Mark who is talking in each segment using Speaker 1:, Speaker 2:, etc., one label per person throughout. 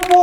Speaker 1: आज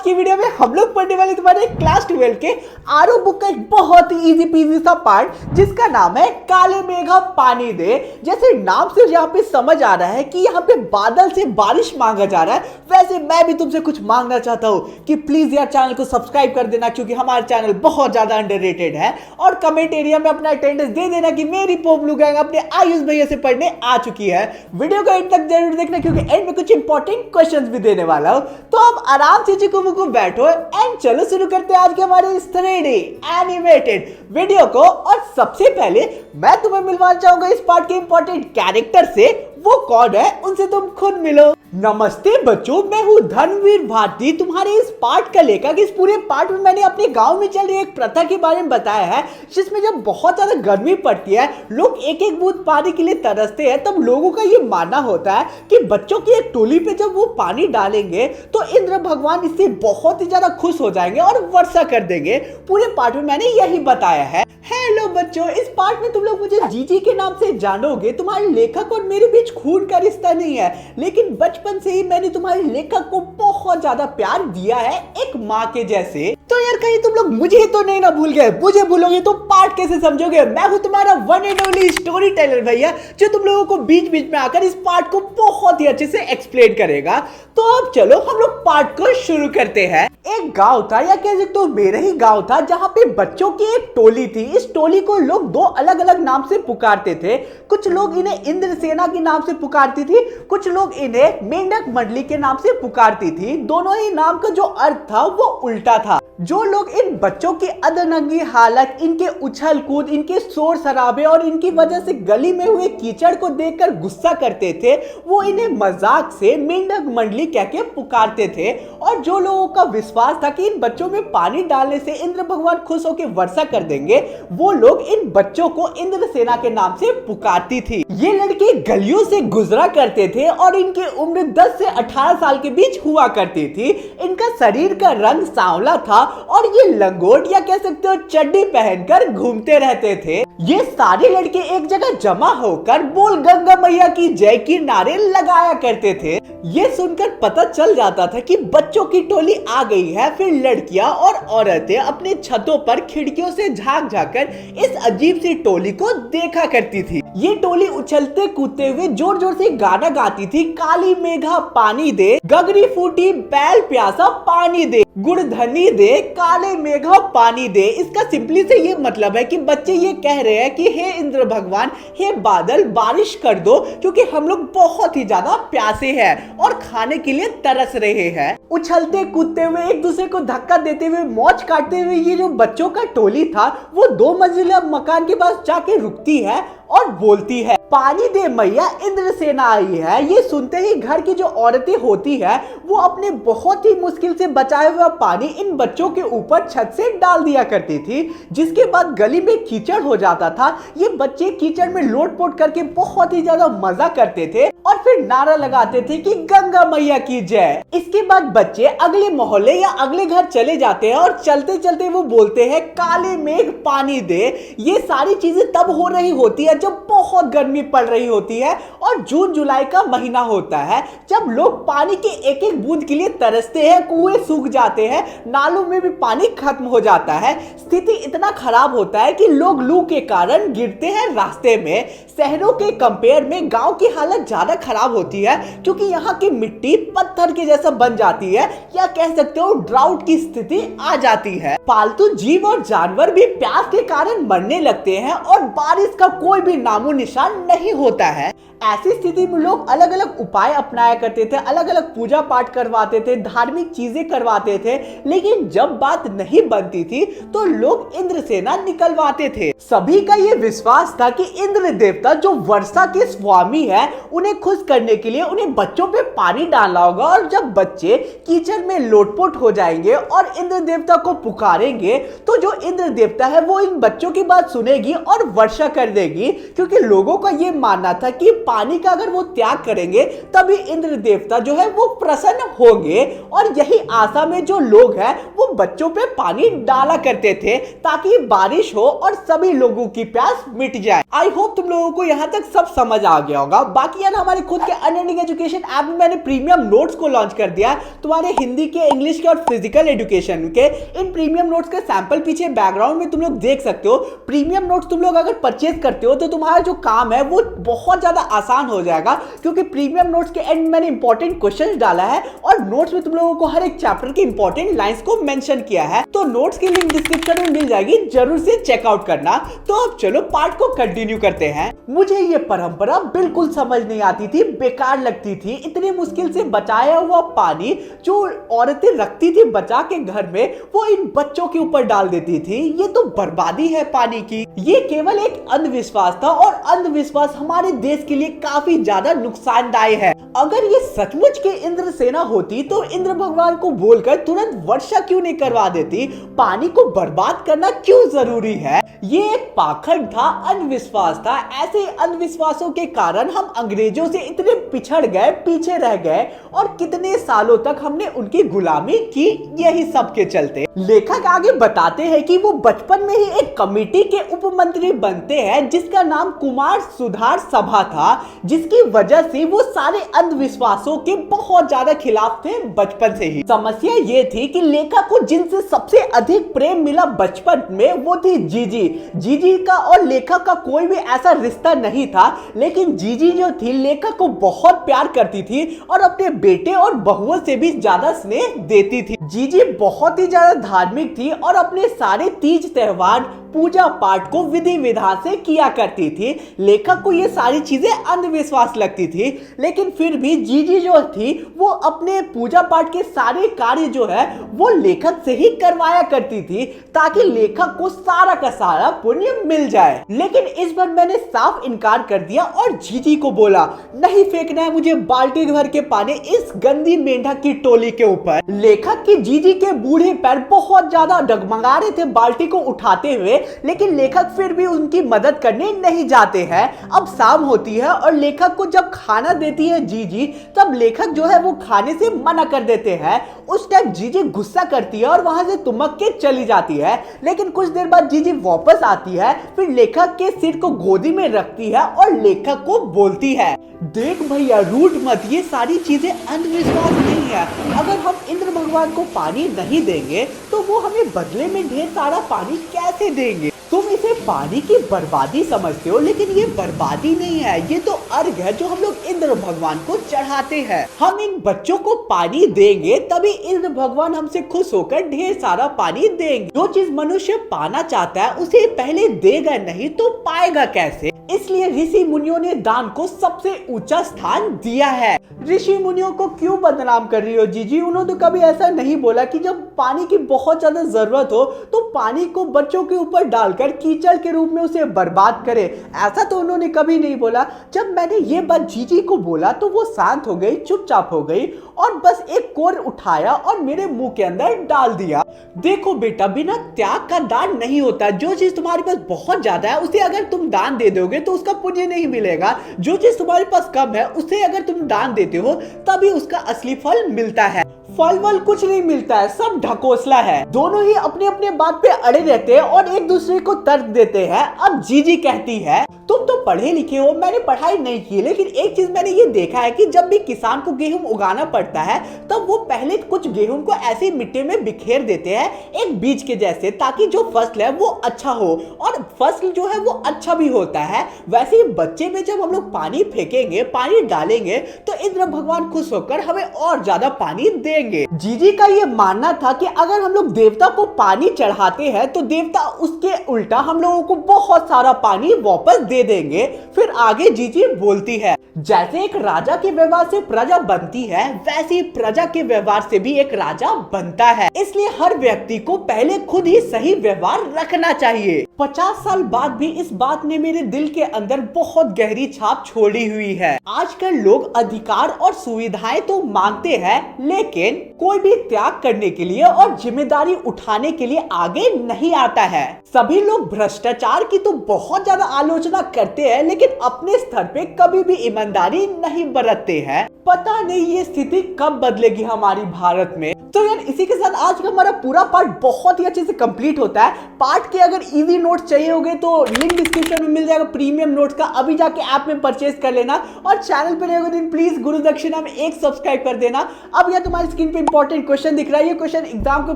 Speaker 1: की वीडियो में हम लोग पढ़ने वाले तुम्हारे क्लास 12 के आरओ बुक का एक बहुत ही इजी पीजी सा पार्ट जिसका नाम है काले मेघा पानी दे। जैसे नाम से यहाँ पे समझ आ रहा है कि यहाँ पे बादल से बारिश मांगा जा रहा है, वैसे मैं भी तुमसे कुछ मांगना चाहता हूँ कि प्लीज यार चैनल को सब्सक्राइब कर देना, क्योंकि हमारा चैनल बहुत ज्यादा अंडररेटेड है। और कमेंट एरिया में अपना अटेंडेंस दे देना कि मेरी पोपलू गैंग अपने आयुष भैया से पढ़ने आ चुकी है। वीडियो को एंड तक जरूर देखना, क्योंकि एंड में कुछ इंपॉर्टेंट क्वेश्चंस भी देने वाला हूं। तो अब आराम से चिकू बैठो एंड चलो शुरू करते हैं आज के हमारे इस 3D एनिमेटेड वीडियो को। और सबसे पहले मैं तुम्हें मिलवाना चाहूंगा इस पार्ट के इंपॉर्टेंट कैरेक्टर से। वो कौन है उनसे तुम खुद मिलो। नमस्ते बच्चों, मैं हूँ धनवीर भारती, तुम्हारे इस पार्ट का लेखक। इस पूरे पार्ट में मैंने अपने गांव में चल रही एक प्रथा के बारे में बताया है, जिसमें जब बहुत ज्यादा गर्मी पड़ती है, लोग एक एक बूंद पानी के लिए तरसते हैं। तब लोगों का ये मानना होता है कि बच्चों की एक टोली पे जब वो पानी डालेंगे तो इंद्र भगवान इससे बहुत ही ज्यादा खुश हो जाएंगे और वर्षा कर देंगे। पूरे पार्ट में मैंने यही बताया है। हेलो बच्चों, इस पार्ट में तुम लोग मुझे जीजी के नाम से जानोगे। तुम्हारे लेखक और मेरे बीच खून का रिश्ता नहीं है, लेकिन बचपन से ही मैंने तुम्हारे लेखक को बहुत ज्यादा प्यार दिया है, एक माँ के जैसे। तो यार कहीं तुम लोग मुझे तो नहीं ना भूल गए? मुझे भूलोगे तो पार्ट कैसे समझोगे? मैं हूँ तुम्हारा one and only story teller भैया, जो तुम लोगों को बीच बीच में आकर इस पार्ट को बहुत ही अच्छे से एक्सप्लेन करेगा। तो अब चलो हम लोग पार्ट को शुरू करते हैं। एक गांव था, या कह सकते हो मेरा ही गांव था, जहां पे बच्चों की एक टोली थी। इस टोली को लोग दो अलग अलग नाम से पुकारते थे। कुछ लोग इन्हें इंद्रसेना के नाम से पुकारती थी, कुछ लोग इन्हें मेंढक मंडली के नाम से पुकारती थी। दोनों ही नाम का जो अर्थ था वो उल्टा था। जो लोग इन बच्चों की अधनंगी हालत, इनके उछल कूद, इनके शोर शराबे और इनकी वजह से गली में हुए कीचड़ को देखकर गुस्सा करते थे, वो इन्हें मजाक से मेंढक मंडली कह के पुकारते थे। और जो लोगों का विश्वास था कि इन बच्चों में पानी डालने से इंद्र भगवान खुश होकर वर्षा कर देंगे, वो लोग इन बच्चों को इंद्रसेना के नाम से पुकारती थी। ये लड़के गलियों से गुजरा करते थे और इनकी उम्र 10 से 18 साल के बीच हुआ करती थी। इनका शरीर का रंग सांवला था और ये लंगोट या कह सकते हो चड्डी पहनकर घूमते रहते थे। ये सारे लड़के एक जगह जमा होकर बोल गंगा मैया की जय की नारे लगाया करते थे। ये सुनकर पता चल जाता था कि बच्चों की टोली आ गई है। फिर लड़कियां और औरतें अपने छतों पर खिड़कियों से झांक झांकर इस अजीब सी टोली को देखा करती थी। ये टोली उछलते कूदते हुए जोर जोर से गाना गाती थी। काली मेघा पानी दे, गगरी फूटी बैल प्यासा पानी दे, गुड़धनी दे, काले मेघा पानी दे। इसका सिंपली से ये मतलब है कि बच्चे ये कह रहे हैं कि हे इंद्र भगवान, हे बादल, बारिश कर दो, क्योंकि हम लोग बहुत ही ज्यादा प्यासे हैं और खाने के लिए तरस रहे हैं। उछलते कूदते हुए, एक दूसरे को धक्का देते हुए, मौज काटते हुए ये जो बच्चों का टोली था वो 2 मंजिला मकान के पास जाके रुकती है और बोलती है, पानी दे मैया, इंद्रसेना आई है। ये सुनते ही घर की जो औरतें होती है वो अपने बहुत ही मुश्किल से बचाया हुआ पानी इन बच्चों के ऊपर छत से डाल दिया करती थी, जिसके बाद गली में कीचड़ हो जाता था। ये बच्चे कीचड़ में लोट-पोट करके बहुत ही ज्यादा मजा करते थे और फिर नारा लगाते थे कि गंगा मैया की जय। इसके बाद बच्चे अगले मोहल्ले या अगले घर चले जाते हैं और चलते चलते वो बोलते हैं, काले मेघ पानी दे। ये सारी चीजें तब हो रही होती है जब बहुत गर्मी पड़ रही होती है और जून जुलाई का महीना होता है, जब लोग पानी के एक एक बूंद के लिए तरसते हैं। कुएं सूख जाते हैं, नालों में भी पानी खत्म हो जाता है। स्थिति इतना खराब होता है कि लोग लू के कारण गिरते हैं रास्ते में। शहरों के कंपेयर में गांव की हालत ज्यादा खराब होती है, क्योंकि यहाँ की मिट्टी पत्थर के जैसा बन जाती है, या कह सकते हो ड्राउट की स्थिति आ जाती है। पालतू जीव और जानवर भी प्यास के कारण मरने लगते हैं और बारिश का कोई भी नामो निशान नहीं होता है। ऐसी स्थिति में लोग अलग अलग उपाय अपनाया करते थे, अलग अलग पूजा पाठ करवाते थे, धार्मिक चीजें करवाते थे, लेकिन जब बात नहीं बनती थी तो लोग इंद्रसेना निकलवाते थे। सभी का ये विश्वास था कि इंद्र देवता जो वर्षा के स्वामी है, उन्हें खुश करने के लिए उन्हें बच्चों पे पानी डालना होगा। और जब बच्चे कीचड़ में लोटपोट हो जाएंगे और इंद्र देवता को पुकारेंगे, तो जो इंद्र देवता है वो इन बच्चों की बात सुनेगी और वर्षा कर देगी, क्योंकि लोगों का ये मानना था कि पानी का अगर वो त्याग करेंगे तभी इंद्र देवता जो है वो प्रसन्न होंगे। और यही आशा में जो लोग हैं वो बच्चों पे पानी डाला करते थे ताकि बारिश हो और सभी लोगों की प्यास मिट जाए। आई होप तुम लोगों को यहाँ तक सब समझ आ गया होगा। बाकी यार हमारे खुद के अनएंडिंग एजुकेशन ऐप में मैंने प्रीमियम नोट्स को लॉन्च कर दिया तुम्हारे हिंदी के, इंग्लिश के और फिजिकल एजुकेशन के। इन प्रीमियम नोट्स के सैंपल पीछे बैकग्राउंड में तुम लोग देख सकते हो। प्रीमियम नोट्स तुम लोग अगर परचेज करते हो तो तुम्हारा जो काम है वो बहुत ज्यादा आसान हो जाएगा, क्योंकि प्रीमियम नोट्स के एंड मैंने इंपॉर्टेंट क्वेश्चंस डाला है और नोट्स में तुम लोगों को हर एक चैप्टर के इंपॉर्टेंट लाइंस को मेंशन किया है। तो नोट्स की लिंक डिस्क्रिप्शन में मिल जाएगी, जरूर से चेकआउट करना। तो अब चलो पार्ट को कंटिन्यू करते हैं। मुझे ये परंपरा बिल्कुल समझ नहीं आती थी, बेकार लगती थी। इतनी मुश्किल से बचाया हुआ पानी जो औरतें रखती थी बचा के घर में, वो इन बच्चों के ऊपर डाल देती थी। ये तो बर्बादी है पानी की। ये केवल एक अंधविश्वास था और अंधविश्वास हमारे देश के लिए काफी ज्यादा नुकसानदायक है। अगर ये सचमुच के इंद्र सेना होती तो इंद्र भगवान को बोलकर तुरंत वर्षा क्यों नहीं करवा देती? पानी को बर्बाद करना क्यों जरूरी है? ये एक पाखंड था, अंधविश्वास था। ऐसे अंधविश्वासों के कारण हम अंग्रेजों से इतने पिछड़ गए, पीछे रह गए और कितने सालों तक हमने उनकी गुलामी की, यही सब के चलते। लेखक आगे बताते हैं कि वो बचपन में ही एक कमेटी के उप मंत्री बनते हैं जिसका नाम कुमार सुधार सभा था, जिसकी वजह से वो सारे अंधविश्वासों के बहुत ज्यादा खिलाफ थे बचपन से ही। समस्या ये थी कि लेखक को जिनसे सबसे अधिक प्रेम मिला बचपन में वो थी जीजी। जीजी का और लेखक का कोई भी ऐसा रिश्ता नहीं था, लेकिन जीजी जो थी लेखक को बहुत प्यार करती थी और अपने बेटे और बहुओं से भी ज्यादा स्नेह देती थी। जीजी बहुत ही ज्यादा धार्मिक थी और अपने सारे तीज त्योहार, पूजा पाठ को विधि विधान से किया करती थी। लेखक को ये सारी चीजें अंधविश्वास लगती थी, लेकिन फिर भी जीजी जो थी वो अपने पूजा पाठ के सारे कार्य जो है वो लेखक से ही करवाया करती थी ताकि लेखक को सारा का सारा पुण्य मिल जाए। लेकिन इस बार मैंने साफ इनकार कर दिया और जीजी को बोला नहीं फेंकना है मुझे बाल्टी भर के पानी इस गंदी मेंढक की टोली के ऊपर। लेखक की जीजी के बूढ़े पैर बहुत ज्यादा डगमगा रहे थे बाल्टी को उठाते हुए, लेकिन लेखक फिर भी उनकी मदद करने नहीं जाते हैं। अब शाम होती है और लेखक को जब खाना देती है जीजी, तब लेखक जो है वो खाने से मना कर देते हैं। उस टाइम जीजी गुस्सा करती है और वहां से तुमक के चली जाती है। लेकिन कुछ देर बाद जीजी वापस आती है, फिर लेखक के सिर को गोदी में रखती है और लेखक को बोलती है देख भैया रूठ मत, ये सारी चीजें अंधविश्वास नहीं है। अगर हम इंद्र भगवान को पानी नहीं देंगे तो वो हमें बदले में ढेर सारा पानी कैसे देंगे? तुम इसे पानी की बर्बादी समझते हो, लेकिन ये बर्बादी नहीं है, ये तो अर्घ है जो हम लोग इंद्र भगवान को चढ़ाते हैं। हम इन बच्चों को पानी देंगे तभी इंद्र भगवान हमसे खुश होकर ढेर सारा पानी देंगे। जो चीज मनुष्य पाना चाहता है उसे पहले देगा नहीं तो पाएगा कैसे? इसलिए ऋषि मुनियों ने दान को सबसे ऊंचा स्थान दिया है। ऋषि मुनियों को क्यों बदनाम कर रही हो जीजी? उन्होंने तो कभी ऐसा नहीं बोला कि जब पानी की बहुत ज्यादा जरूरत हो तो पानी को बच्चों के ऊपर डालकर कीचड़ के रूप में उसे बर्बाद करे, ऐसा तो उन्होंने कभी नहीं बोला। जब मैंने ये बात जीजी को बोला तो वो शांत हो गई, चुपचाप हो गई और बस एक कोर उठाया और मेरे मुंह के अंदर डाल दिया। देखो बेटा, बिना त्याग का दान नहीं होता। जो चीज तुम्हारे पास बहुत ज्यादा है उसे अगर तुम दान दे दोगे तो उसका पुण्य नहीं मिलेगा। जो चीज तुम्हारे पास कम है उसे अगर तुम दान देते हो तभी उसका असली फल मिलता है। फल वल कुछ नहीं मिलता है, सब ढकोसला है। दोनों ही अपने अपने बात पे अड़े रहते हैं और एक दूसरे को तर्क देते हैं। अब जीजी कहती है तुम तो पढ़े लिखे हो, मैंने पढ़ाई नहीं की, लेकिन एक चीज मैंने ये देखा है कि जब भी किसान को गेहूं उगाना पड़ता है तब वो पहले कुछ गेहूं को ऐसे मिट्टी में बिखेर देते हैं एक बीज के जैसे, ताकि जो फसल है वो अच्छा हो और फसल जो है वो अच्छा भी होता है। वैसे ही बच्चे में जब हम लोग पानी फेंकेंगे, पानी डालेंगे तो इंद्र भगवान खुश होकर हमें और ज्यादा पानी देंगे। जीजी का ये मानना था कि अगर हम लोग देवता को पानी चढ़ाते हैं तो देवता उसके उल्टा हम लोगों को बहुत सारा पानी वापस दे देंगे। फिर आगे जीजी बोलती है जैसे एक राजा के व्यवहार से प्रजा बनती है वैसे ही प्रजा के व्यवहार से भी एक राजा बनता है। इसलिए हर व्यक्ति को पहले खुद ही सही व्यवहार रखना चाहिए। 50 साल बाद भी इस बात ने मेरे दिल के अंदर बहुत गहरी छाप छोड़ी हुई है। आजकल लोग अधिकार और सुविधाएं तो मांगते हैं, लेकिन कोई भी त्याग करने के लिए और जिम्मेदारी उठाने के लिए आगे नहीं आता है। सभी लोग भ्रष्टाचार की तो बहुत ज्यादा आलोचना करते हैं, लेकिन अपने स्तर पे कभी भी ईमानदारी नहीं बरतते हैं। पता नहीं ये स्थिति कब बदलेगी हमारी भारत में। तो यार इसी के साथ आज का हमारा पूरा पार्ट बहुत ही अच्छे से कंप्लीट होता है। पार्ट के अगर इजी नोट्स चाहिए होंगे तो लिंक डिस्क्रिप्शन में मिल जाएगा प्रीमियम नोट्स का, अभी जाके ऐप में परचेज कर लेना। और चैनल पे नए हो तो प्लीज गुरु दक्षिणा में एक सब्सक्राइब कर देना। अब यह तुम्हारी स्क्रीन पे इंपॉर्टेंट क्वेश्चन दिख रहा है, ये क्वेश्चन एग्जाम के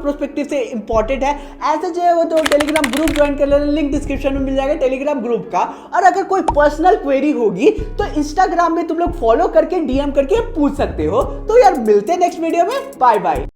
Speaker 1: प्रोस्पेक्टिव से इंपॉर्टेंट है। ऐसे जो है वो तो टेलीग्राम ग्रुप ज्वाइन कर लेना, लिंक डिस्क्रिप्शन में मिल जाएगा टेलीग्राम ग्रुप का। और अगर कोई पर्सनल क्वेरी होगी तो इंस्टाग्राम में तुम लोग फॉलो करके डीएम करके पूछ सकते हो। तो यार मिलते हैं नेक्स्ट वीडियो में, बाय बाय।